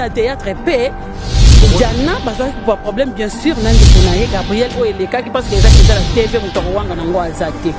na théâtre épais Diana bazaki pour problème bien sûr nandi konaye Gabriel o eleka qui parce que ezaki dans la TV mutoko wanga nango azate.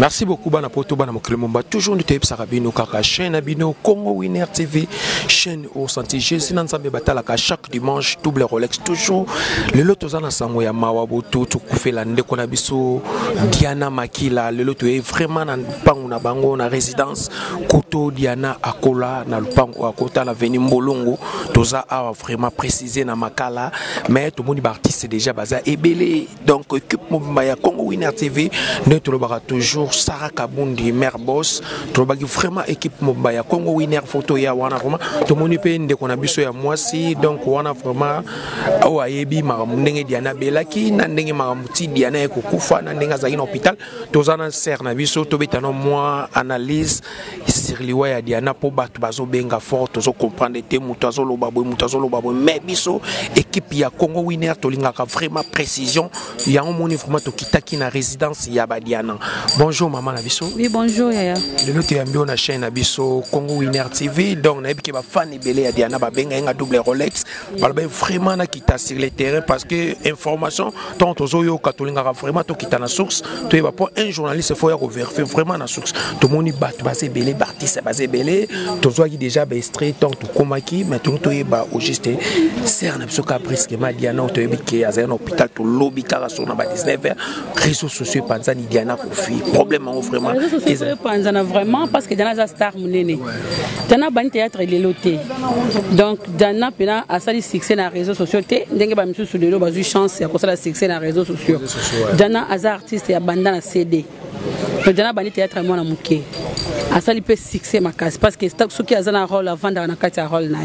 Merci beaucoup bana poto bana moklemomba toujours nous tape sarabino kaka chaîne abino Congo Winner TV chaîne au santé Jésus nanzambe batala ka chaque dimanche double Rolex toujours le loto zana sango ya mawabu to kufela ndeko na biso Diana Makila le loto est vraiment na pangu na bango na résidence Koto Diana Akola na lupango akota la veni Mbolongo toza a vraiment précisé na makala mais tout le monde artiste déjà baza ebele donc équipe mobimba ya Congo Winner TV nous to le toujours Sarah Kabundi mère boss trobaki vraiment équipe mobaya Congo Winner photo ya wana vraiment to moni pe ndeko na biso ya mwasi donc wana vraiment o ayebi ndenge Diana belaki na ndenge mamuti Diana ekokufa na ndenge azaki na hôpital tozana ser na biso to betano moi analyse sur liwa ya Diana po batu bazo benga fort tozo comprendre te mutazo loba boy mais biso équipe ya Congo Winner to lingaka vraiment précision ya moni vraiment to kitaki na résidence ya ba Diana. Bonjour maman Nabiso. Oui, bonjour Yaya. Le lot est ambion na chaîne Nabiso Congo Winner TV. Donc na ebiki ba fan ebele ya Diana ba benga nga double Rolex. Balba vraiment na kita sur le terrain parce que information tant tozo yo katolinga vraiment to kita na source. To eba pour un journaliste faut y vérifier vraiment na source. To moni bat basé belé artiste basé belé. Tozo qui déjà ba extrait tant to komaki mais to eba au juste ser na biso ka presque ma Diana to ebiki azana hôpital to lobby karaso na ba 19h réseaux sociaux panzani Diana kofi problème vraiment vraiment parce que Diana star munene Diana ban théâtre il est loté donc Diana pena a sali succès na réseaux sociaux té ndenge ba misu sudelo bazu chance ya ko sala succès na réseaux sociaux Diana as artiste ya banda na CD donc Diana ban théâtre moi na muké a sali pe succès makasi parce que ce qui a zana rôle avant dans na kati rôle na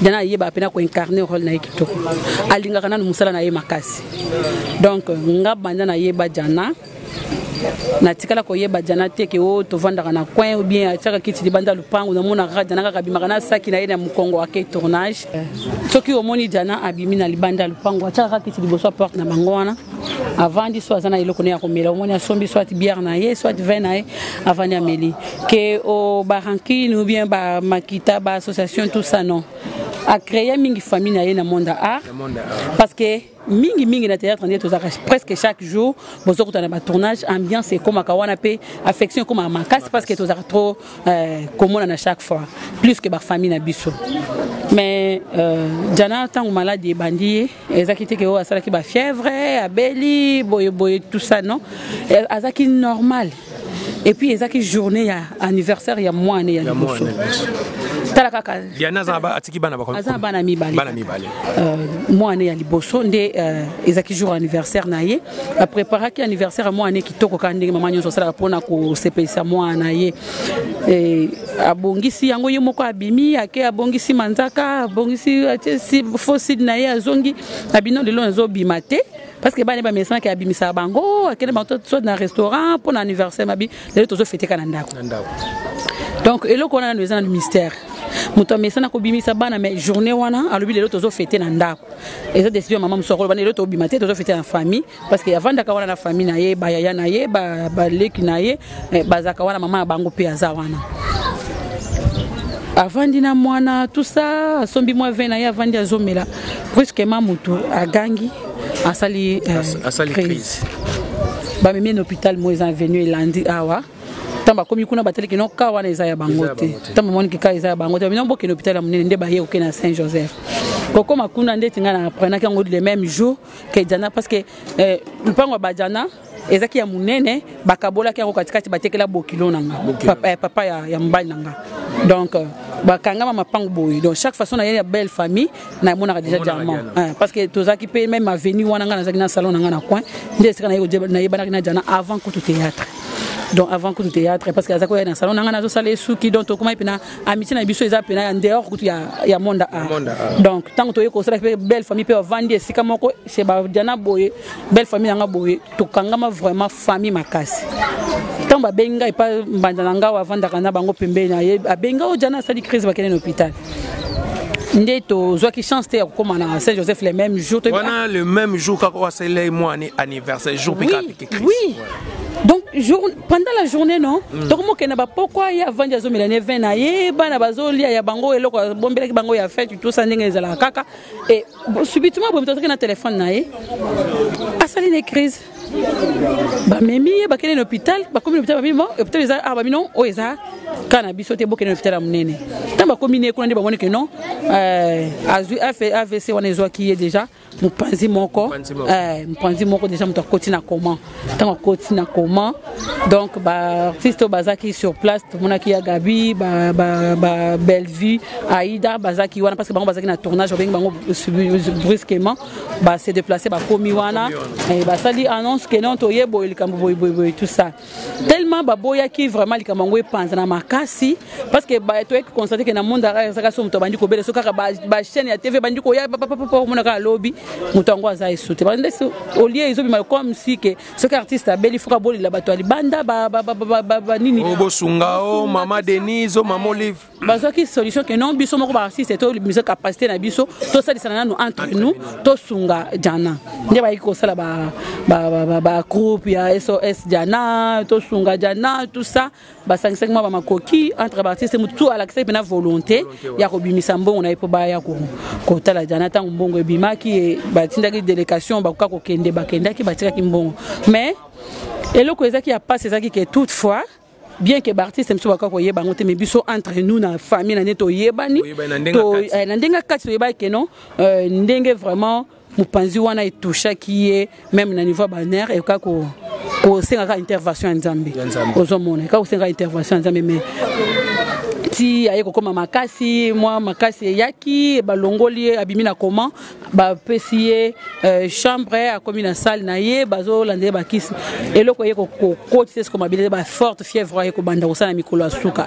Diana yeba pena ko incarner rôle na kitoko alinga kana musala na ye makasi donc nga banda na yeba Diana na tikala ko yeba Diana te ke o to vanda na coin ou bien ataka kiti banda lupangu na mona radio na kabima na saki na ina mukongo wa tournage soki o moni Diana abimi na libanda lupangu ataka kiti liboso porte na bangwana avant di so azana iloko ne ya komela o moni asombi soit bière na ye soit vin na ye avant ya meli ke o baranki ou bien ba makita ba association tout ça non a créé mingi famille na ye na monde art parce que mingi na théâtre on presque chaque jour bozo kutana ba tournage ambiance et comme akawana pe affection comme makasi parce que tozaka trop comme na chaque fois plus que ba famille na biso mais Diana tant malade bandi ezaki ke o asala ki ba fièvre abeli boye tout ça non azaki normal et puis ezaki journée ya anniversaire ya mois né ya liboso talakaka Diana zaba atiki bana ba bana mibale mois né ya liboso nde ezaki jour anniversaire na ye a préparer ki anniversaire mois né kitoko ka ndenge mama nyonso sala pona ko sepelisa mois na ye abongisi yango ye moko abimi ake abongisi manzaka abongisi si fosid na ye azongi abino lelo nzo bimate parce que bana ba mesana ki abimisa bango akene ba to na restaurant pour anniversaire mabi lelo tozo fêter kana ndako donc eloko na nous dans le mystère muto mesana ko bimisa bana mais journée wana alobi lelo tozo fêter na ndako et décision maman msoko bana lelo to bimate tozo fêter en famille parce que avant d'aka wana na famille na ye ba yaya na ye ba leki na ye bazaka wana mama bango pe aza wana avant dina mwana tout ça sombi moi 20 na ye avant dia zomela brusquement muto agangi asali crise ba mimi na hôpital moi en venu elandi awa tamba komi kuna bateli kino ka wana eza ya bangote tamba moni ki ka eza ya bangote bino boke na hôpital ya munene nde ba ye okena Saint Joseph koko makuna nde tinga na prena ki ngo le même jour que Diana parce que lupango ba Diana ezaki ya munene bakabola ki ngo katikati batekela bokilo nanga papa ya mbali nanga donc bakanga mapango boy. Donc chaque façon na belle famille na mona déjà diamant parce que toza qui peut même venir wana nga na salon na nga na coin ndesika na yebana na diana avant que tout théâtre. Donc avant que tout théâtre parce que azako ya na salon na nga na zo sala suki donc to comment pena amitié na biso eza pena en dehors kutu ya monde donc tant que to yeko sala belle famille peut vendre sika moko chez ba diana boy belle famille nga boy to kangama vraiment famille makasi. Tant ba benga pa mbandanga wa vanda kana bango pembe na ye abenga o diana sali crise bakene na hôpital. Ndeto zo ki chance te comme na Saint-Joseph le même jour voilà le même jour quand c'est le mois anniversaire jour pika oui. Donc pendant la journée non donc mo kena ba pourquoi ya vanja zo milane 20 na ye bana bazolia ya bango eloko bombela ki bango ya fête tout ça ndenge ezala kaka et subitement bo mtoto na téléphone na ye asali une crise ba memi ba kene hôpital ba komi hôpital ba mimo hôpital eza ba mino o eza kana biso te bokene hôpital munene tamba komi ne kuna ndi ba moni que non azu AVC wana ezo ki est déjà mupanzi moko déjà muto koti na comment tant koti na comment donc ba artiste bazaki sur place tout mona ki ya Gabi ba Bellevue Aïda bazaki wana parce que bango bazaki na tournage bango brusquement ba se déplacer ba komi wana et ba sali annonce que non toye boy likambo boy tout ça tellement ba boya ki vraiment likambo ngwe panza na makasi parce que ba to constater que na monde ara saka so muto bandi ko bele so kaka ba chaîne ya TV bandi ko ya papa mona ka lobby mutango aza esute ba ndese au lieu izo bima comme si que ce artiste a beli fuka boli la bato ali banda ba nini obo sungao mama Denise mama Olive bazo ki solution que non biso moko ba artiste to musique capacité na biso to ça disana nous entre nous to sunga jana nde ba iko sala ba groupe ya SOS jana to sunga jana tout ça ba 5 mois ba makoki entre artistes mutu à l'accès pena volonté ya ko bimisa mbongo na ipo ba ya ko tala jana tango mbongo ebimaki ba tindaki délégation ba ko kende ba kendaki ba tika kimbongo mais eloko ezaki ya passe ezaki que toutefois bien que l'artiste me soit quoi yeba ngote mais biso entre nous na famille na neto yebani to na ndenga kati yeba que non ndenge vraiment mupanzi wana etusha qui est même na niveau banner et ka ko senga intervention en Nzambe ozomona ka senga intervention en Nzambe mais si ayeko koma makasi moi makasi yaki balongoli abimina comment ba pesier chambre a comme une salle na ye bazo lande ba kisi eloko yeko ko c'est ce comme habilité ba forte fièvre yeko banda ko sana mikolo asuka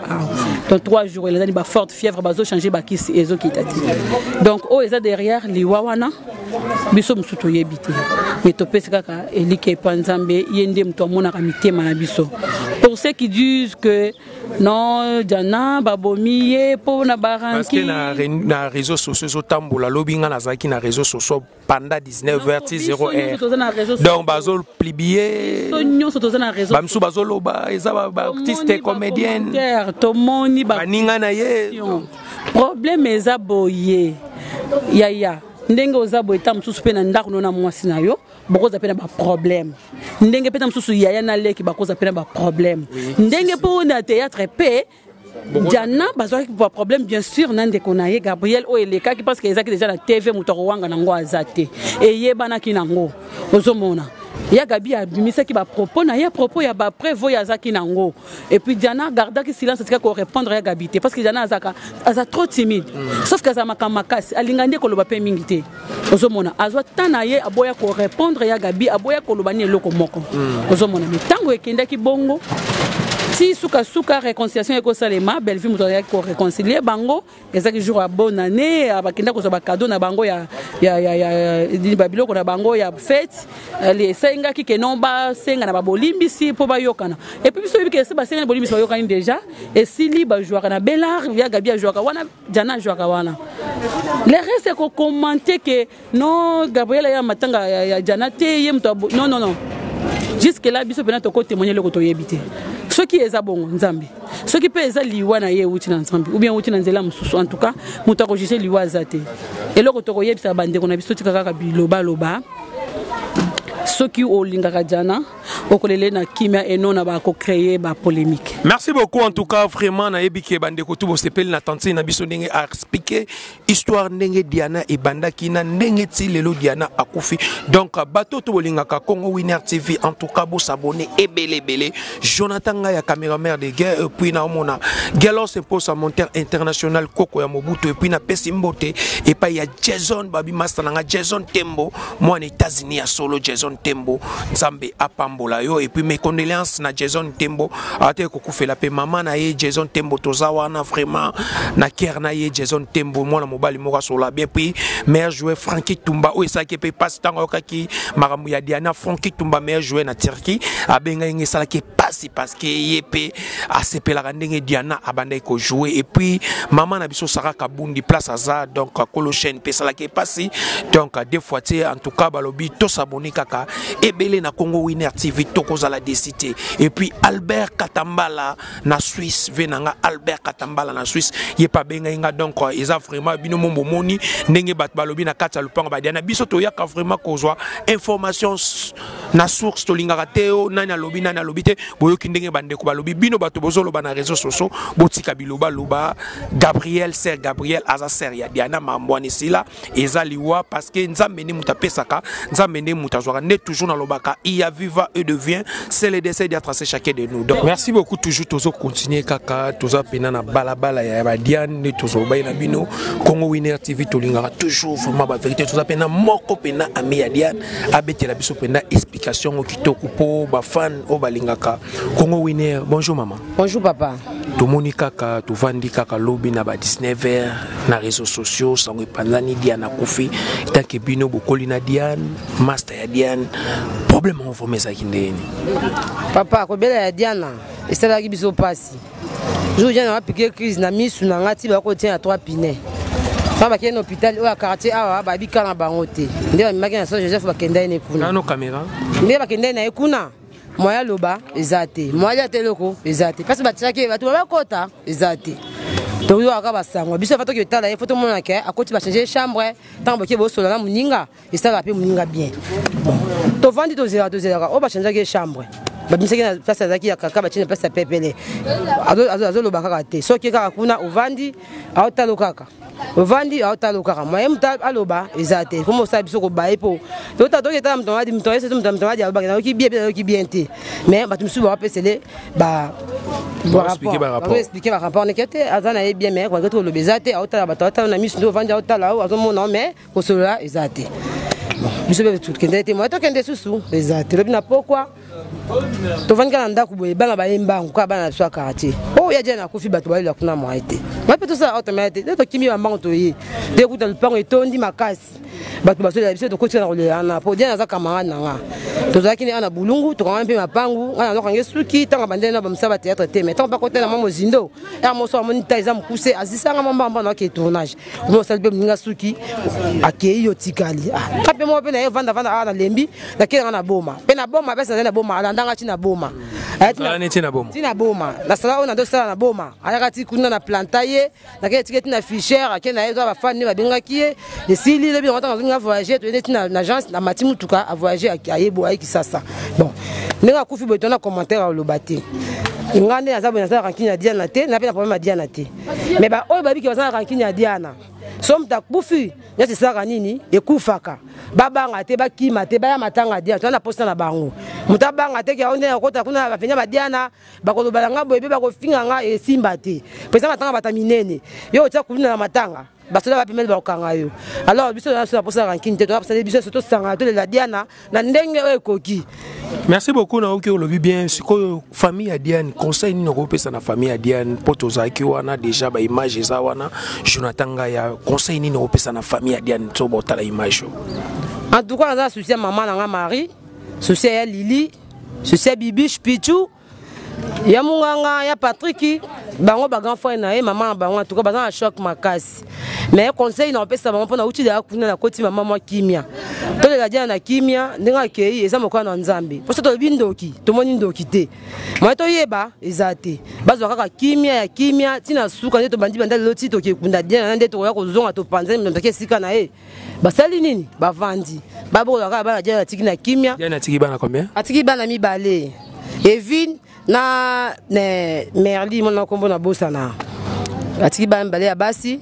donc 3 jours les ba forte fièvre bazo changer ba kisi ezo kitati donc o eza derrière liwa wana biso msuto yebite mais to pesi kaka elike panzambe yende mto mona ka mitema na biso pour ceux qui disent que non jana babomiye po na baranki parce que na réseaux sociaux zotambola lobinga na zaki na réseaux sociaux pendant 19h00 donc bazol plibier sonyo sotoza na réseau bamsu bazoloba eza ba artiste comédienne to moni ba ninga na ye problème eza boye ya ndenge ozabo etamsusu pe na ndako nona mwasi na yo bokoza pe na ba problème ndenge pe tamsusu yaya na leki bakoza pe na ba problème ndenge pe na théâtre pe Diana bazwa ki ba problème bien sûr nande konaye Gabriel o eleka ki parce que ezaki déjà na TV mutoro wanga nango azate et yebana ki nango ozomona ya Gabi a bimisa ki ba propos na ya propos ya ba prévo ya zaki nango et puis Diana garda ki silence tika ko répondre ya Gabi te parce que Diana aza trop timide sauf que azama kamakasi alingande ko loba pe mingité ozomona azwa tana ye aboya ko répondre ya Gabi aboya ko loba ni eloko moko ozomona mitango ekenda ki bongo si suka réconciliation eko salema Bellevue mutoya ko réconcilier bango ezaki jour à bonne année abakenda ko ba cadeau na bango ya babiloko na bango ya fête les senga ki kenon ba senga na babolimbi si po ba yokana et puis biso biki ba senga na bolimbi ba yokana déjà et si li ba jouer na Belard ya Gabi a jouer wana Jana jouer wana les restes ko commenter que non Gabriel ya matanga ya Jana te ye mto non jusque là biso pena to ko témoigner le ko to yebité ce qui est bon Nzambe ce qui peut eza liwa na ye uti na Nzambe ou bien uti na nzela mususu en tout cas muto ko juger liwa zate et le ko to yebisa bande ko na biso tika kaka biloba ceux qui ont l'ingagana au collège na kimia et non na créer ba polémique. Merci beaucoup en tout cas vraiment na ebike bande ko tubo sepel na tante na biso ndenge a expliquer histoire ndenge Diana et banda kina ndenge ti lelo Diana akufi. Donc bato to bolingaka Congo Winner TV en tout cas bo s'abonner ebele Jonathan ya caméraman de guerre puis na mona Galos impose à monter international Koko ya Mobutu et puis na Pesimbote et pas ya Jason Babi Master na Jason Tembo moi en États-Unis à solo Jason Tembo Nzambe apambola yo et puis mes condoléances na Jason Tembo ate ko fait la paix maman na ye Jason Tembo tozawa na vraiment na ker na ye Jason Tembo moi na mobali moko sur la bien puis meilleur joueur Frankie Tumba o ça qui peut passe tant okaki maramu ya Diana Frankie Tumba meilleur joueur na Turquie abenga ngi sala qui passe parce que yepé a sepé la ndenge Diana abandai ko jouer et puis maman na biso Sarah Kabundi place aza donc Colochen pe sala qui passe donc des fois en tout cas balobi to s'abonner kaka ebele na Congo Winner TV to kozala décité et puis Albert Katambala na Suisse venanga Albert Katambala na Suisse yepa benga inga donc ils a vraiment bino mombo moni ndenge bat balobi na kata lupango ba Diana biso to yaka vraiment kozwa information na source to lingaka teo nani alobi nani alobi te boyoki ndenge bande ko balobi bino bato bozolo ba na réseaux sociaux botika biloba loba Gabriel Ser Gabriel aza ser ya Diana mambwani sila ezaliwa parce que nzambe ni mutapesaka nzambe ni mutazwaka ne toujours na lobaka ia viva et devient c'est le décès d'être tracé chacun de nous. Donc merci beaucoup toujours tozo continuer kaka toza pena na balabala ya ba Diane ne tozo bay na bino Congo Winner TV to lingaka toujours vraiment ba vérité toza pena moko pena ami ya Diane abetela biso pena explication okitoko po ba fan o balingaka Congo Winner. Bonjour maman. Bonjour papa. Tomoni kaka tovandi kaka lobi na ba 19h na réseaux sociaux sango panzani Diana Kofi tant que bino bokoli na Diane master ya Diane problème on vous met ça kindeni papa ko bela ya Diana esala ki biso pasi jour Diana a piqué crise na misu na ngati ba ko tient à 3 pinets ba ki na hôpital o quartier awa ba bika na bangote nde ba maki na Saint Joseph ba kenda ine kuna na caméra nde ba kenda ine kuna moya loba ezate moya teloko ezate parce ba tsaki ba to ba kota ezate donc yo aka basango biso fato ki tala photo mona ke akoti ba changer chambre tant boke bo solo na muninga esala pe muninga bien to vandi to zera o ba changer chambre ba misaki na place azaki ya kaka ba chine place ya pepele azo lo bakaka te so ki kaka kuna ovandi aotalo kaka ovandi aotalo kaka moye muta aloba ezate komo sa biso ko bae po to ta to ki tala mtomadi mtoese mtomadi aloba na ki bien te mais ba tumsu ba pesele ba expliquer par rapport nekete azana e bien mais ko lo bezate aotala batata na misu ndo vandi aotala azo mona mais ko solola ezate biso be tout kende te moi to kende susu ezate lobi na pourquoi to vanga na ndako boye bana ba yembangu ka bana so quartier o ya jana ko fi bato ba ile kuna mo ete moi peut ça automatique to kimi ba mbango to yi de kuta lupango etondi makasi bato ba so la biso to kotina le ana po dia na za camarade na nga to za kini ana bulungu to kama mpe mapangu ana no kange suki tanga bandene na ba msaba théâtre te mais tant pas côté na mamo zindo ya mo so moni taiza mkuse azisanga mamba na ke tournage mo salbe mninga suki akei yo tikali kape mo pe na vanda ana lembi na kena na boma pe na boma pesa na boma ndanga tina boma tina boma la sala ona do sala na boma ayaka ti kuna na plantaye na ke tiketi na fichère akena ezo ba fan ni ba bengaki de sili le bi on nga voyager to tina na agence na matimu tuka a voyager ayebo ay kisasa bon ninga kufi betona commentaire lo bati ngande azabo na sala rankini ya Diana te na pe na problème ya Diana te mais ba oyo babi ki basala rankini ya Diana somta kufi nyasi sala nini ekufaka babanga te bakima te baya matanga Diana to na posta na bango mutabanga te ya onde kota kuna ba fenya ba Diana bakoloba nga boye ba ko finga nga esimba te pesa matanga bataminene yo tsa kuna na matanga basola bapimeli bakanga yo alors biso na so posa rankini te to apesa biso so to sanga to la Diana na ndenge ekoki. Merci beaucoup na oki olobi bien siko famille ya Diane conseil ni ko pesa na famille ya Diane poto zaki wana déjà ba image za wana Jonathan ya conseil ni ko pesa na famille ya Diane to botala image. En tout cas ça souci maman na Marie souci ya Lili souci Bibi Pichu ya Munganga ya Patrick bango ba grand frère na maman bango en tout cas bazan un choc makasi mais conseil na pesa bango pona uti da kuna na koti maman moi kimia to le gadia na kimia ndinga kei eza moko na nzambe poso to bindoki to moni ndoki te moi to yeba ezate bazwa kaka kimia tina suka nde to bandi banda loti to kekunda dia nde to ya kozonga to panze ndo ke sika na basali nini bavandi babola kaka bana dia tiki na kimia dia na tiki bana combien atiki bana mibale Evin na Merli mon kombo na bosana atiki ba mbale ya basi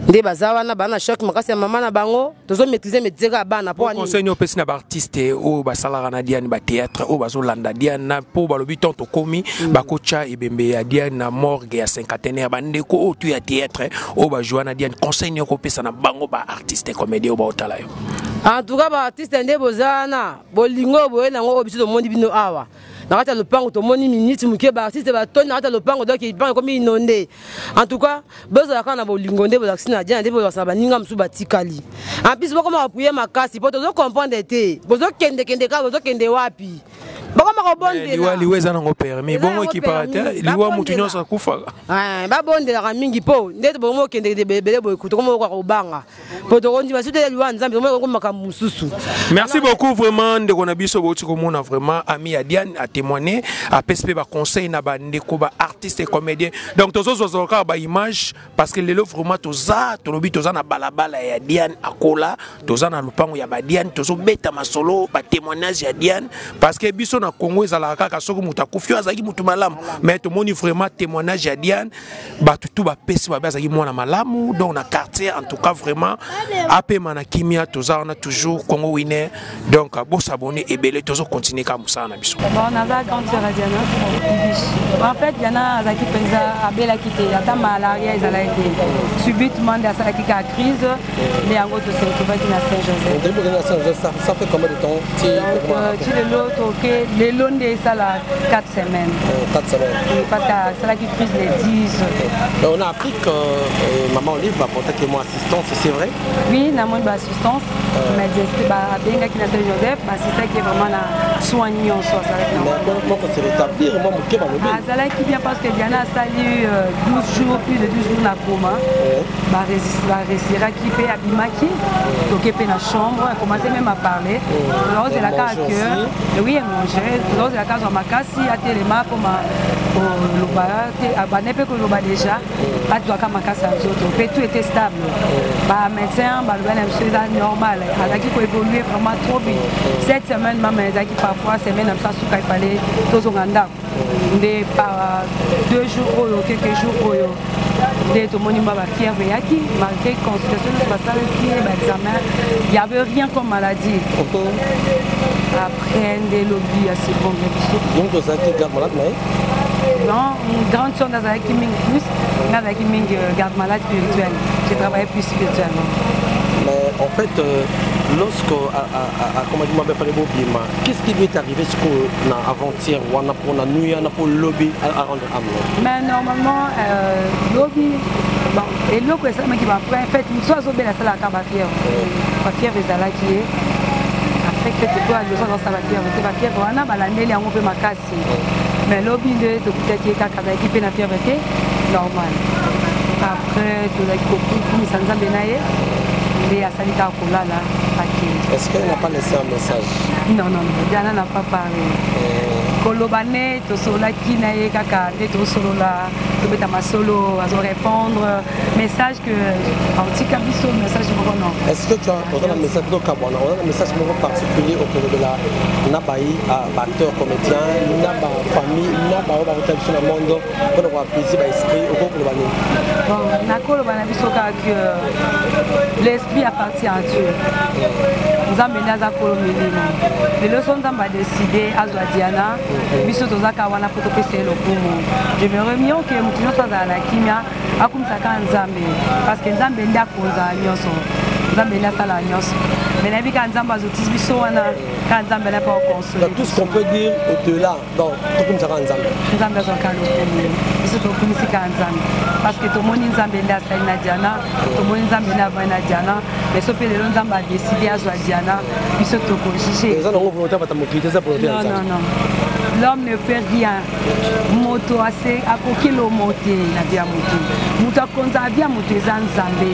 nde bazawa na bana choc makasi ya mama na bango tozo maîtriser métier ka bana po ani conseil opesi na ba artiste o ba salara na Diane ba théâtre o bazo landa Diane na po ba lobi tonto komi ba kocha ebembe ya Diane na morgue ya cinquantenaire ba ndeko o tu ya théâtre o ba joana Diane conseil ni opesa na bango ba artiste comédien o ba otala yo en tout cas ba artiste nde bozana bolingo boye nango obiso to mondi bino awa nakata lopango to moni minute muke ba artiste ba toni nakata lopango donc il prend comme inondé en tout cas besoin kana bolingo nde bozakisi na Diane nde bozasa baninga musu batikali en plus boko ma appuyer makasi po to comprendre te bozo kende ka bozo kende wapi boko ma robonde liwa liweza nango permis bongo ekiparate liwa mutu nyonso akufa ba bonde la mingi po nde to bongo kende de bele boy kuto ko ko banga po to kondi basute liwa nzambe ko makambo mususu. Merci beaucoup vraiment de kona biso boti ko mona vraiment ami ya Diane a témoigner a PSP ba conseil na ba ndeko ba artiste et comédien donc tozo zozoka ba image parce que lelo vraiment toza to lobi toza na balabala ya Diane akola toza na lupango ya ba Diane tozo beta masolo ba témoignage ya Diane parce que biso na Congo ezala kaka soko muta kufio azaki mutu malamu mais to moni vraiment témoignage ya Diane ba tutu ba pesi ba azaki mwana malamu donc na quartier en tout cas vraiment apé mana kimia toza on a toujours Congo winner donc bon s'abonner et belé tozo continuer comme ça na biso on a va quand sur Diana en fait Diana azaki penza abela quitté ata malaria ezala été subitement dans sa crise mais en gros to se retrouver dans Saint-Joseph ça fait combien de temps tu le lot OK les longs de ça là 4 semaines 4 semaines parce que ça la qui crise les 10 on a appris que maman Olive va porter moi assistance c'est vrai oui na mon assistance mais c'est ba benga qui na Saint-Joseph bah c'est ça qui est vraiment la soignant soit ça comment se rétablir moi mon keba le ah ça là qui vient parce que Diana a sali 12 jours plus de 12 jours na coma bah réussir à qui fait abimaki donc et na chambre a commencé même à parler alors c'est la cas que oui manger alors c'est la cas ma kasi a téléma comme le barate abane pe ko lo ba déjà a doit ka makasa zoto pe tout était stable bah médecin bah le monsieur est normal a qui ko évoluer vraiment trop vite cette semaine maman ezaki parfois semaine am ça souka il fallait tozonganda ndé par 2 jours ou quelques jours de tout le monde m'a fièvre yaki malgré consultation de passage qui est examen il y avait rien comme maladie après des lobbies assez bon donc vous êtes garde malade non une grande chose dans avec Ming plus avec Ming garde malade spirituel j'ai travaillé plus spirituellement mais en fait lorsque comment dire m'a parlé bobima qu'est-ce qui lui est arrivé ce qu'on a avant-hier ou on a pour la nuit on a pour lobby à rendre âme mais normalement lobby bon et l'eau que ça mais qui va en fait une soit au bela sala ka ba fièvre ezala qui est après que tu dois le sang dans sa fièvre on a balandeli yango pe makasi mais lobby de peut-être qui ka ka équipe na fièvre était normal après tu la qui sanza benaye et à Salita Kolala. Est-ce qu'elle n'a pas laissé un message? Non, Diana n'a pas parlé. Kolobane, Tosola Kinae Kaka, Tosola, Tobetama Solo, à répondre. Message que. Antikabiso, message de non. Est-ce que tu as un message de Kabana, un message particulier auprès de la Nabaï, acteur, comédien, Naba famille, Naba, on va retenir sur le monde, pour avoir plaisir à l'esprit, au groupe de l'année? Bon, Nakolo Banabisoka que l'esprit appartient à Dieu. Nous avons mené à Kolomélimo. Les leçons d'Amba décidé à Diana, Biso Tozakawana pour topester le Kumo. Je me remis que nous sommes à la Kimia, à Kumsaka Nzambe, parce que Nzambe n'a pas de Nzambe n'a pas de Mais la vie quand Nzamba zotis biso wana quand Nzamba n'a pas consolé. Tout ce qu'on peut dire au-delà, donc tout comme ça quand Nzamba. Nzamba zo kalo komi. Biso to kumisi quand Nzamba. Parce que to moni Nzamba nda sa ina Diana, to moni Nzamba na va na Diana, mais so pe le Nzamba a décidé à zo Diana, biso to ko jije. Les gens ont volonté pas ta mobilité ça pour le Non non non. L'homme ne peut rien. Moto assez à kokilo moté na dia moto. Moto konza dia moto za Nzambe.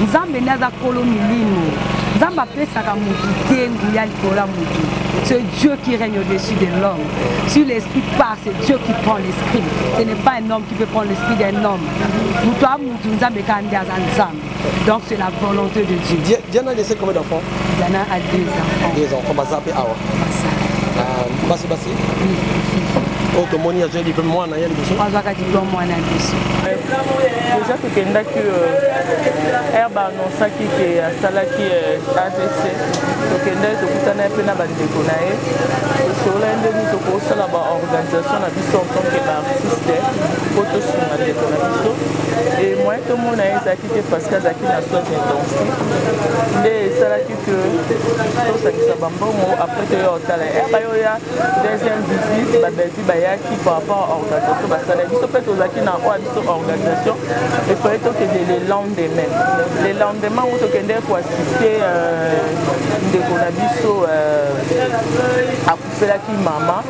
Nzambe naza kolo milino. Nzamba pesa ka moto tengu ya likola moto. C'est Dieu qui règne au-dessus de l'homme. Si l'esprit part, c'est Dieu qui prend l'esprit. Ce n'est pas un homme qui peut prendre l'esprit d'un homme. Donc c'est la volonté de Dieu. Diana a laissé combien d'enfants? Diana a 2 enfants. 2 enfants, Bazape Awa. Basi Basi. Automoni a dit que moi na yeli biso. Azaka diplôme moi na biso. Déjà que kendaki herba annonçaki que asalaki AVC. To kendaki to kutana pe na bandeko na ye. Sur l'un to ko sala ba organisation na biso en tant que artiste photo sur na bandeko na biso. Et moi to mona ezaki te parce que azaki na soins intensifs. Nde esalaki que to sangisa bambongo après te yo tala herba yo ya deuxième visite ba beti ba qui par rapport à l'organisation, parce que les organisation il faut être les lendemains. Les lendemains, on peut pour assister des conabiso à couper la qui maman.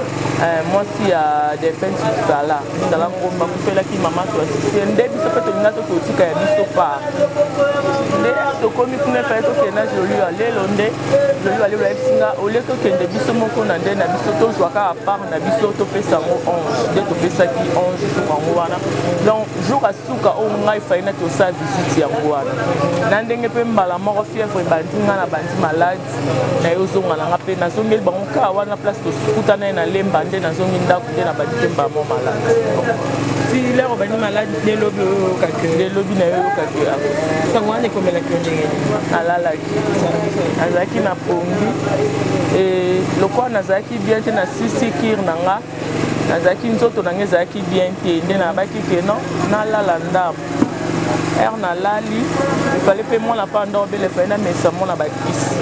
Moi, si à des peines sur ça là, dans la bombe, à couper la qui maman, tu assister. Un début, ça peut être une autre côté qui a biso pas. Le commis pour me faire que je lui allais l'ondé, je lui allais le singa, au lieu que des biso mon qu'on a des nabiso, tout soit à part nabiso, tout fait ça. 11 jours en wana donc jour à souka au ngai faina to sa visite ya wana na ndenge pe mbala moko fièvre bandinga na bandi malade na yozonga na pe na zongeli bango ka wana place to sukuta na lemba nde na zongi ndako nde na bandi pe mbamo malade si lero bandi malade de lobi na yo kake sangwane komela kyonye alalaki azaki na pongi et lokwa nazaki bien te na sisi kir nanga nazaki nzoto nange ezalaki bien te nde nabaki ke non nalala ndambo ere nalali efale mpe mwana mpa ndobele efale namesa mona bakisi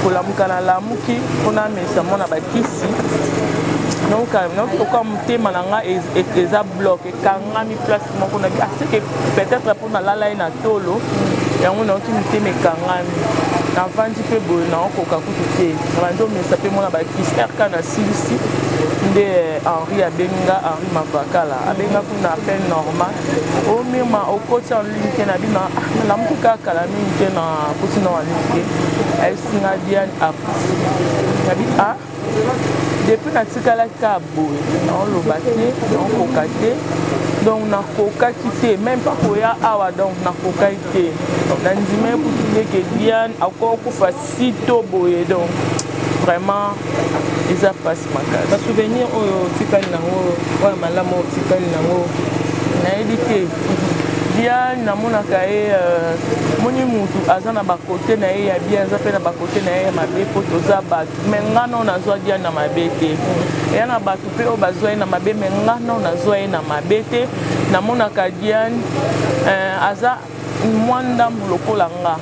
kolamuka nalamuki mpona mesa mona bakisi donc oka motema na nga eza bloc ekangami place moko na bi aseke peut-être mpo nalala ye na tolo yango naoki motema ekangami navandi mpe boye naokoka kutu te nabandi omesa mpe mona bakisi erka na silisi nde Henri abenga Henri Mavakala abenga kuna appel normal omema okoti en ligne ke na bina nalamuki kaka la mingi te na koti na walingi esinga Diane akufi nabi depuis natikalaki ka boye naoloba te naokoka te donc nakokaki te même pas koya awa donc nakokaki te nandima ekutu ndeke Diane akokufa sito boye donc vraiment eza passe makasi basouvenir oyo tikali nango oyo malamu oyo tikali nango nayebi te Diane namonaka ye moni mutu aza na bakote na ye ya bien aza mpe na bakote na ye ya mabe mpo toza bato me nga no nazwa Diane na mabe te eya na bato mpe oyo bazwa ye na mabe me nga no nazwa ye na mabe te namonaka Diane aza mwa ndambu lokola nga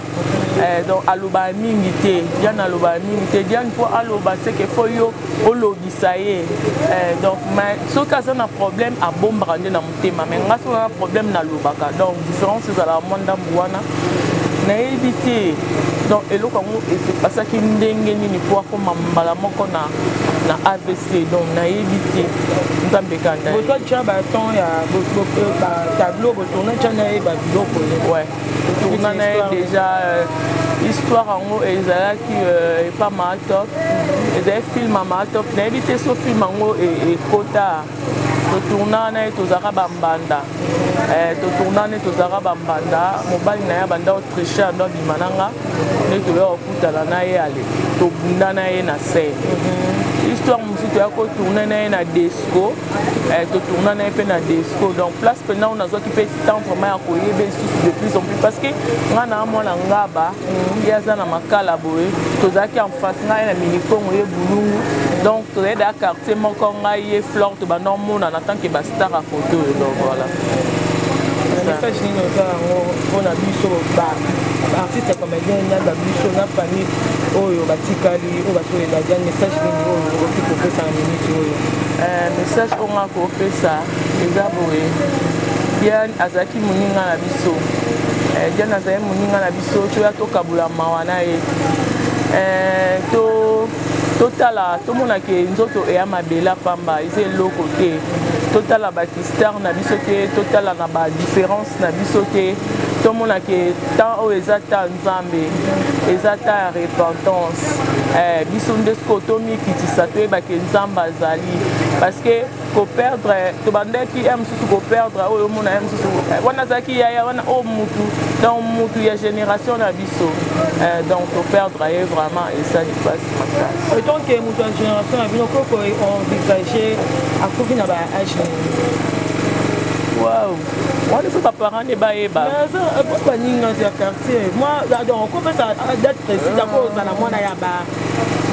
donc aloba mingi te Diane aloba mingi te Diane mpo aloba seke fo yo olobisa ye donc soki aza na problème abombaka nde na motema me nga soki aza na problème nalobaka donc différence ezalaka mwa ndambu wana nayebi te donc eloko yango epasaki ndenge nini po akoma mbala moko na AVC donc nayebi te nzambe kanda botwa tya baton ya tableau botourna tya na ye babiloko ouais tourna na ye déjà histoire yango ezalaki epa maatop ezali filme ya maatop nayebi te so filme yango ekota totourna na ye tozalaka bambanda totourna ne tozalaka bambanda mobali na ye banda autriche ando abima na nga nde toya kokutana na ye ale tobunda na ye na scène histoire mosusu toya kotourne na ye na desco totourna na ye mpe na desco donc place mpena oyo nazwaki mpe tendrement ya koyeba lisusu de plus en plus parce que nga na mwana ngaba ye aza na makala boye tozalaki en face ngai na minikongo ye bulungu donc tozali da quartier moko ngai ye flore tobanda omona na tant ke bastar ya koto oyo donc voilà message nini mpona biso baartiste comédien na babiso na famille oyo batikali oyo basolela Diane message nini oyo okoki kopesa na minute oyo message oyo nga kopesa eza boye Diane azalaki moninga na biso Diane azali moninga na biso toya tokabula mawa na ye totala tomonake nzoto eya mabela pamba eza eloko te totala bakistar na biso te totala na badifférence na biso te tomonake temps oyo eza ta nzambe eza ta ya repentance biso nde siko tomikitisa toyebake nzambe azali parce que koperdre tobandaki ya mosusu koperdre oyo omona ya mosusu wana azalaki yaya wana o mutu donc mutu ya génération na biso donc toperdre ye vraiment esali mpasi makasi donc mutu ya génération na bino koko envisage akoki na baage wow wana so baparent nde bayeba baninga ya quartier moi donc okopesa date précise akozala mwana ya ba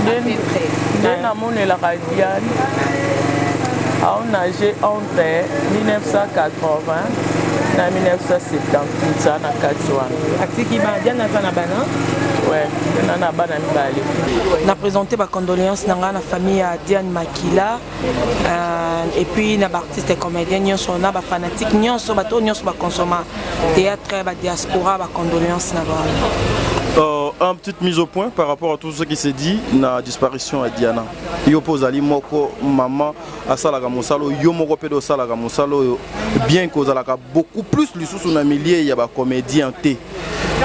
nde namonelaka Diane aonage entre 1980 na 1978 na kati wana atiki Diane aza na bana ouais na bana mibale na présenter ba condoléances na la famille à Diane Makila et puis na artiste comédien nyonso na ba fanatique nyonso bato nyonso ba consomma théâtre ba diaspora ba condoléances na ba une petite mise au point par rapport à tout ce qui s'est dit na disparition à Diana. Yo pozali moko maman asalaka mosalo yo moko pedo asalaka mosalo bien kozalaka beaucoup plus lisusu na milieu ya ba comédien té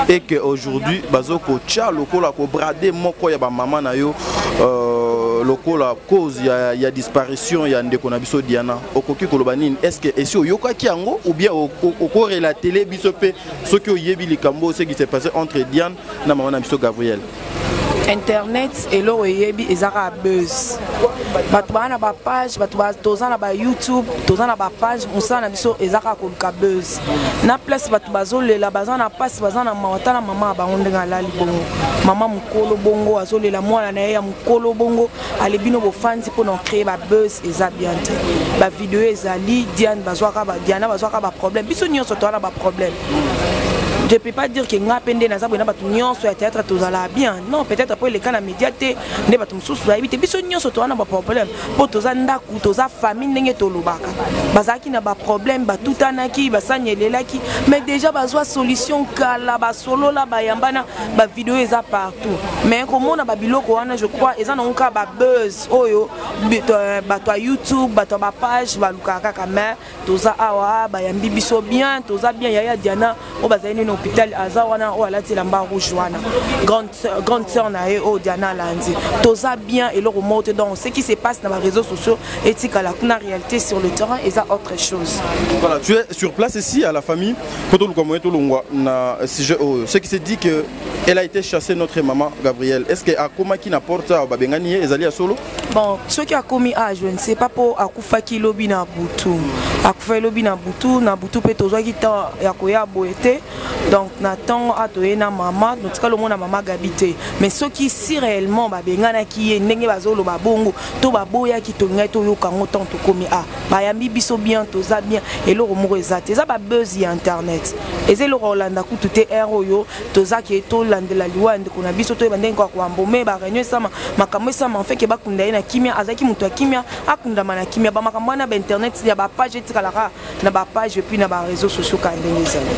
et que aujourd'hui bazoko cha lokola ko brader moko ya ba maman na yo lokola cause ya disparition ya ndeko na biso Diana okoki koloba nini est-ce que esi oyokaki yango ou bien oko relater biso pe soki oyebi likambo ce qui s'est passé entre Diane na maman na biso Gabriel internet et lo yebi ezaka buzz bato bana ba page bato tozana ba YouTube tozana ba page musana biso ezaka ko buzz na place bato bazolela bazana passe bazana mawatana mama ba ondenga lali bongo mama mukolo bongo azolela mwana na ya mukolo bongo alebino bo fans pour non créer ba buzz eza bien te ba vidéo ezali Diane bazwaka ba Diana bazwaka ba problème biso nyonso tozana ba problème. Je ne peux pas dire que nga pende na zabona batu nyonso ya théâtre tozala bien. Non, peut-être après les cas na médiaté, ne batu mususu ba ebite biso nyonso to wana ba problème. Po toza ndaku, toza famille ndenge to lobaka. Bazaki na ba problème, ba tutanaki, ba sanyelelaki, mais déjà bazwa solution kala ba solo la ba yambana, ba vidéo eza partout. Mais comme on a ba biloko wana je crois eza na nka ba buzz oyo ba to YouTube, ba to ba page, ba lukaka kama toza awa ba yambi biso bien, toza bien yaya Diana o bazali no hôpital azawana o alati lamba rouge wana grande sœur na e o Diana Landi toza bien et le remonte donc ce qui se passe dans les réseaux sociaux éthique à la réalité sur le terrain et ça autre chose. Voilà, tu es sur place ici à la famille ce qui se dit que elle a été chassée notre maman Gabrielle. Est-ce que akoma qui n'apporte à babengani ezali à solo? Bon, ce qui a commis je ne sais pas pour akufa ki lobi na butu. Akufa lobi na butu pe tozwa ki ta ya koya boete. Donc Nathan a toé na maman donc ka lo mona maman gabité mais ceux qui si réellement ba bengana ki e ndenge bazolo ba bongo to ba boya ki to ngai to yoka ngotan to komi ba yambi biso bien toza bien et lo moko ezate za ba buzz ya internet ezelo rolanda ku tout er oyo toza ki to landela liwa ndeko na biso to bandenge kwa mbome ba réunion sama makambo sama en fait ke ba kunda na kimia azaki mutu ya kimia akunda mana kimia ba makambo na ba internet ya ba page tikala na ba page puis na ba réseaux sociaux ka ndenge ezali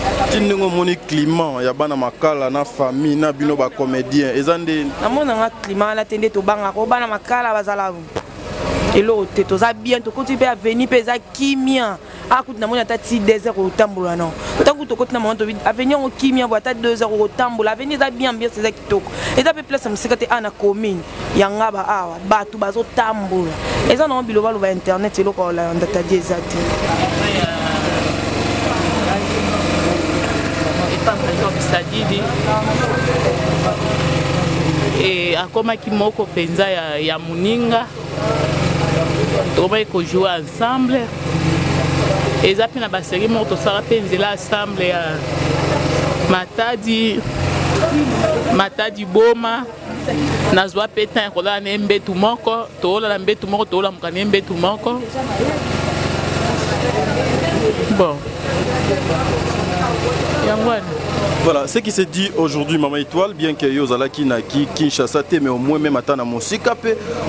climat ya bana makala na famille na bino ba comédien ezande namona nga climat la tende to banga ko bana makala bazala elo te toza bien to koti pe avenir pe za kimia akuti namona tati 2 heures au tambola non tangu to koti na monto avenir au kimia bo tati 2 heures au tambola avenir za bien c'est ça kitoko et ta pe place msikate ana commune yanga ba awa batu bazo tambola eza no biloba lo ba internet elo ko la ndata diezati Sadidi et akomaki moko penza ya muninga tobai ko jouer ensemble et ça pena ba série moko tosala penzela ensemble ya matadi boma nazwa peta kola na mbetu moko tola na mbetu moko tola mukane mbetu moko bon Voilà, ce qui se dit aujourd'hui, Maman Étoile, bien que Yozala qui n'a qui Kinshasa, mais au moins même à Mosika,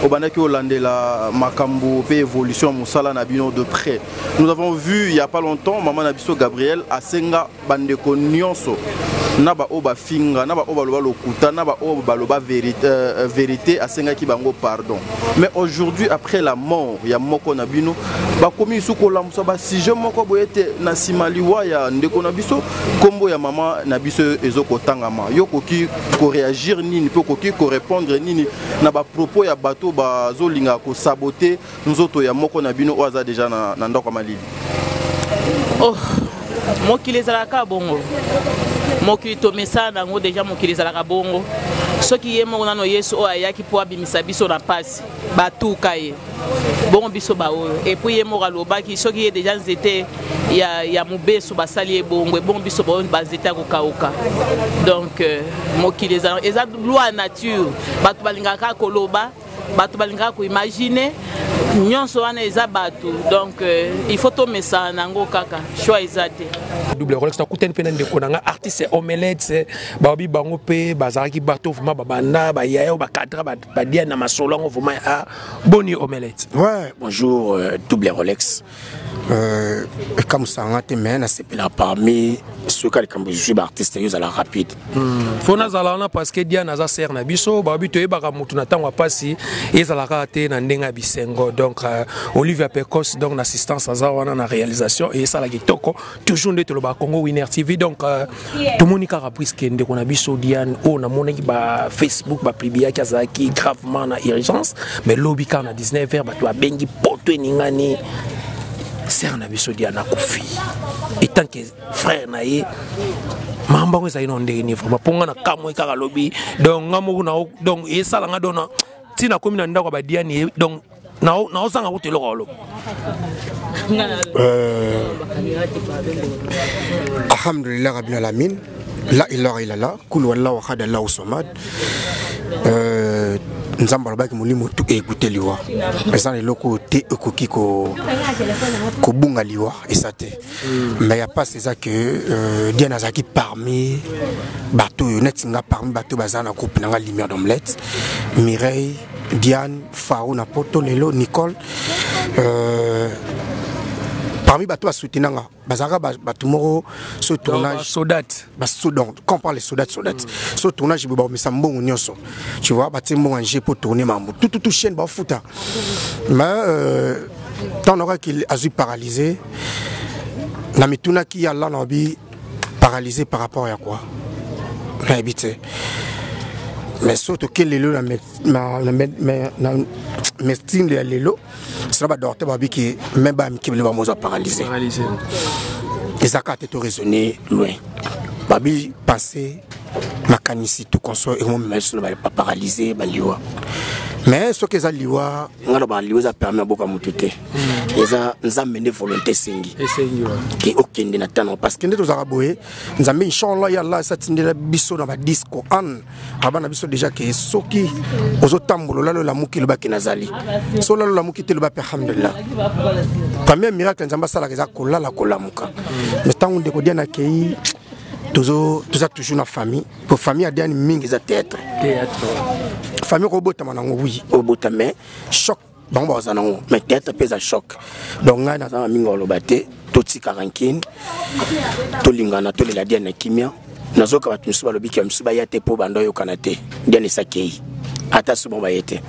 au Banaki Hollande la Makambo, évolution Moussala Nabino de près. Nous avons vu il n'y a pas longtemps, Maman Nabiso Gabriel, à Senga Bandeko Nyonso, Naba Oba Finga, Naba Oba Loba Lokuta, Naba Oba Loba Vérité, à Senga Kibango pardon. Mais aujourd'hui, après la mort, il y a Moko Nabino, Bakomi Soukola Moussaba, si je Moko Boyete Nasimaliwa, il y a Ndeko Nabiso, Kombo ya Maman Nabiso Ezoko Tangama, Yoko qui réagir ni peut qui répondre ni na ba propos ya bateau ba zolinga ko saboter nous autres ya Moko Nabino oza déjà na ndoko malili. Oh, mokili ezalaka bongo. Mokili tomesa nango déjà mokili ezalaka bongo. Soki ye moko nano Yesu o ayaki po abimisa biso na pasi batuka ye. Bon biso ba oyo et puis ye moko alobaki soki ye déjà nzete ya mubeso basali ye bongo bon biso ba bazeta ko kauka. Donc mokili eza loi nature batu balingaka koloba batu balingaka ko imaginer nyonso wana eza batu donc il faut to mesa nango kaka choix ezate double Rolex ta kuten pena ndeko nanga artiste omelette babi bango pe bazaraki bato vuma babanda ba yayo ba cadre ba dia na masolo ngo vuma a boni omelette. Ouais, bonjour double Rolex. Comme ça on a été mais c'est parmi ceux qui comme je suis artiste yo la rapide. Fona zalana parce que dia naza ser na biso babi to yebaka mutu na tango pasi ezalaka te na ndenga bisengo donc Olivia Pecos donc l'assistance à wana na réalisation et ça la kitoko toujours de le Congo Winner TV donc tout monde qui a repris ce que on a biso Diane on a mon ba Facebook ba publier kazaki gravement na urgence mais lobby quand na 19h ba to bengi poto ningani ser na biso Diane na kofi et tant que frère na ye mamba ko za inonde ni vraiment ponga na kamwe kaka lobby donc ngamu na donc et ça la ngadona tina komi na ndako ba Diane donc na osanga kutelo kolo alhamdulillah rabbil alamin la ilaha illallah kul wallahu ahad allahu samad nzamba baki mulimo tu écouter liwa eza le loko te ekoki ko bunga liwa esate mais y a pas c'est ça que Diana Zaki parmi bateau netinga parmi bateau bazana groupe na lumière d'omelette Mireille Diane Farou na poto lelo Nicole parmi bateau à soutenir bazara bateau moro ce tournage sodat donc quand on parle de sodat ce tournage boba mais ça mbongo nyonso tu vois bateau mbongo ngé pour tourner mambo tout chaîne ba futa mais tant aura qu'il a eu paralysé la mituna qui a là nabi paralysé par rapport à quoi on a habité mais surtout que les lots mais style de l'élo ça va dorter babi qui même pas qui le va paralysé et ça a été raisonné loin babi passé mécanicité tout console et même ne va pas paralysé baliwa mais ce que ça liwa ngalo ba liwa ça permet beaucoup à mututé et ça nous a mené volonté singi qui aucun de natano parce que nous araboé nous a mis inchallah ya Allah ça tindela biso dans ba disco an abana biso déjà que soki ozotambolo lalo la muki le ba kinazali so lalo la muki te le ba alhamdulillah premier miracle nzamba sala que ça kola la kolamuka mais tant on de ko dia na kei toujours na famille pour famille a dernier mingi za théâtre famille robota manango oui robota mais choc bon bazanango mais théâtre pesa choc donc nga na za mingi olobate toti 40 to lingana to la dernière kimia nazoka batu msuba lobiki msuba yate po bando yo kanate dernier sakei ata subo bayete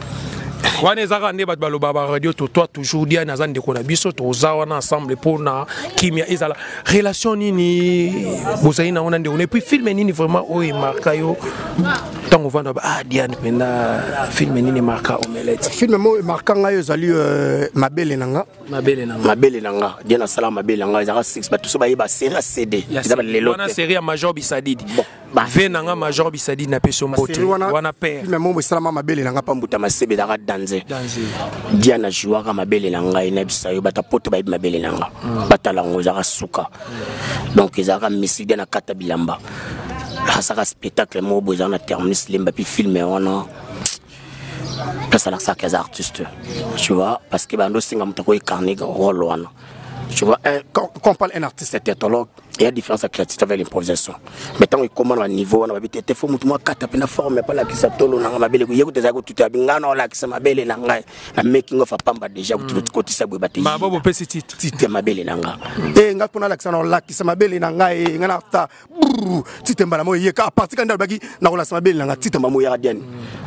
wana ezaka nde bato baloba ba radio to toi toujours dia na zande ko na biso to zawana ensemble pour na kimia ezala relation nini bozali na ona nde on et puis film nini vraiment o marka yo tango vanda ah Diane penda film nini marka omelette film mo marka nga yo zali mabele nanga Diane sala mabele nanga ezaka 6 bato so ba série CD ezaba lelo wana série Major Bisadidi ve nanga Major Bisadidi na peso mbote wana père film mo salama mabele nanga pambuta masebe dara danze Diana jouaka mabele nanga ina bisayo bata poto ba mabele nanga batalango zaka suka donc ezaka miside na kata bilamba hasaka spectacle mo bozana terminus lemba puis filmer wana ça la ça que les artistes tu vois parce que bando singa mutako incarner rôle wana Tu vois, quand on parle d'un artiste théâtrologue, il y a une différence avec l'artiste avec l'improvisation. Mais tant qu'on commence à niveau, on va dire que faut que quatre apena forme pas la qui s'attole on a ma belle yego des ago tout a bingana la qui sa ma belle nanga na making of pamba déjà tout côté ça bobati ba bobo pesi titre ma belle nanga et nga pona la qui sa la qui sa ma belle nanga e nga na ta titre mbala mo yeka parti quand baki na la sa ma belle nanga titre mamo ya diane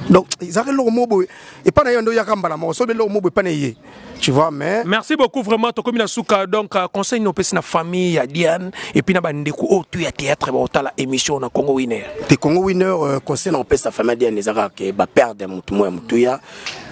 donc ils avaient leur mot et pas na yondo ya kambala mo so be leur mot pas na yé. Tu vois, mais merci beaucoup vraiment to comme na souka donc conseil no pesi na famille ya Diane et puis na bandeko o tu ya théâtre ba otala émission na Congo Winner te Congo Winner conseil na pesi sa famille Diane ezaka ke ba perdre mutu mo ya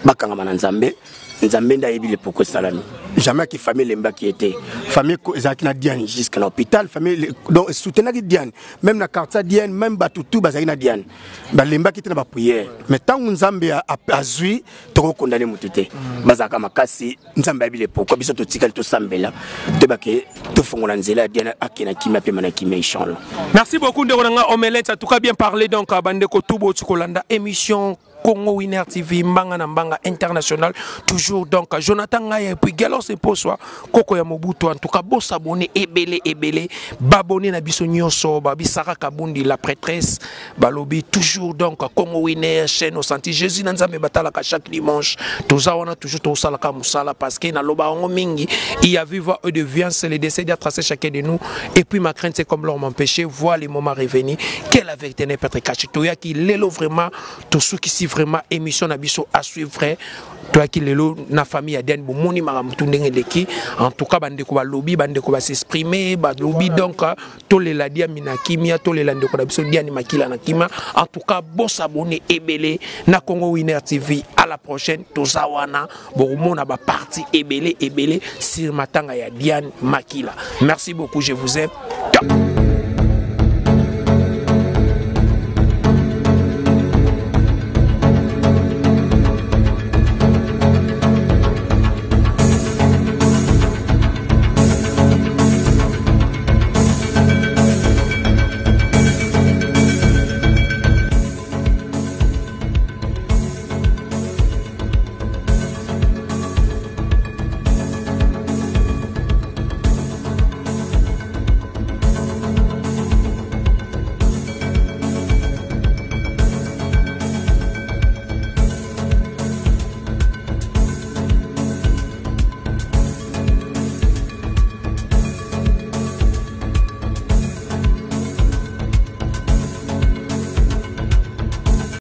bakanga mananzambe nzambe nda yebile pourquoi salami jamais que famille lemba qui était famille ezaki na Diane jusqu'à l'hôpital famille donc soutenaki Diane même na quartier Diane même batutu bazaki na Diane ba lemba qui était na ba prière mais tant nzambe azui to condamner mutute bazaka makasi nzambe yebile pourquoi biso to tikali to sambela te bake to fongola nzela Diane akina kimia pe mana kimia inchallah. Merci beaucoup de Ronanga Omelette, en tout cas bien parlé donc à bandeko tubo tukolanda émission Congo Winner TV mbanga na mbanga international toujours donc Jonathan Ngaya et puis Galon se poswa koko ya Mobutu en tout cas bon s'abonner ebele babonner na biso nyonso ba bisaka kabundi la prêtresse balobi toujours donc Congo Winner chaîne au senti Jésus nzambe batala ka chaque dimanche toza wana toujours to sala ka musala parce que na loba ngo mingi il y a vivre de viande c'est le décès d'être tracé chacun de nous et puis ma crainte c'est comme l'homme empêché voir les moments revenir quelle la vérité n'est pas très cachée toya qui lelo vraiment tout ceux qui si vraiment émission na biso à suivre toi qui lelo na famille Diane bo moni makamtu ndenge deki en tout cas bandeko ba lobby bandeko ba s'exprimer ba lobby donc to le la dia mina kimia to le la ndeko na biso Diane makila na kima en tout cas bon s'abonner ebele na Congo Winner TV à la prochaine to zawana bo mona ba parti ebele sur matanga ya Diane makila merci beaucoup je vous aime.